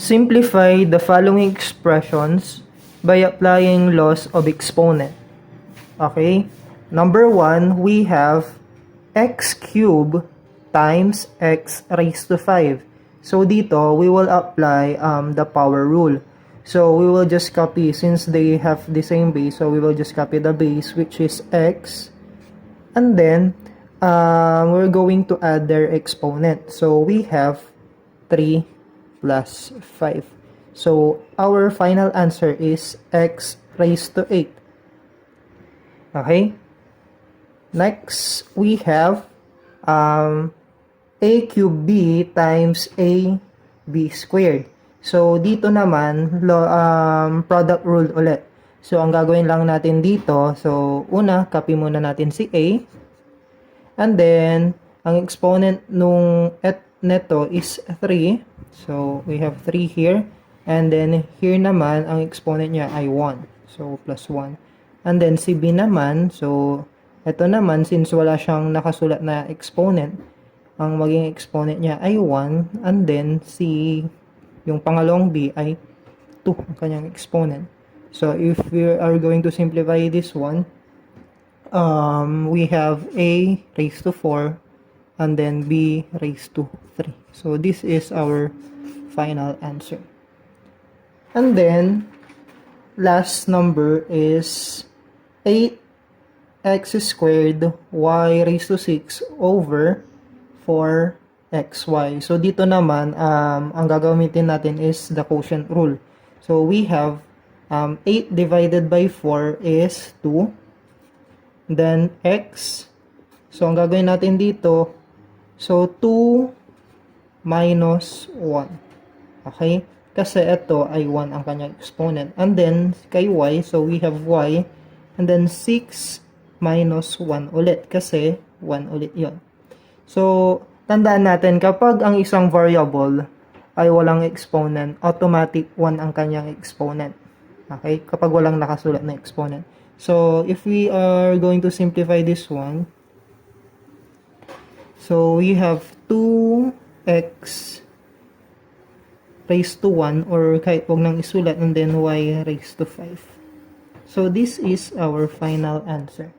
Simplify the following expressions by applying laws of exponent. Okay? Number 1, we have x cubed times x raised to 5. So dito, we will apply the power rule. So we will just copy, since they have the same base, so we will just copy the base, which is x. And then, we're going to add their exponent. So we have 3 plus 5. So our final answer is x raised to 8. Okay? Next, we have a cubed b times a b squared. So dito naman, product rule ulit. So ang gagawin lang natin dito, so una, copy muna natin si a. And then, ang exponent nung neto is 3. So we have 3 here. And then here naman, ang exponent niya ay 1. So plus 1. And then si b naman, so ito naman, since wala siyang nakasulat na exponent, ang maging exponent niya ay 1. And then si yung pangalawang b ay 2 ang kanyang exponent. So if we are going to simplify this one, we have a raised to 4 and then b raised to 3. So this is our final answer. And then last number is 8x squared y raised to 6 over 4xy. So dito naman, ang gagamitin natin is the quotient rule. So we have 8 divided by 4 is 2. Then x. So ang gagawin natin dito, so 2 minus 1. Okay? Kasi ito ay 1 ang kanyang exponent. And then kay y, so we have y. And then 6 minus 1 ulit. Kasi 1 ulit yon. So, tandaan natin, kapag ang isang variable ay walang exponent, automatic 1 ang kanyang exponent. Okay? Kapag walang nakasulat na exponent. So, if we are going to simplify this one, so we have 2x raised to 1, or kahit wag nang isulat, and then y raised to 5. So, this is our final answer.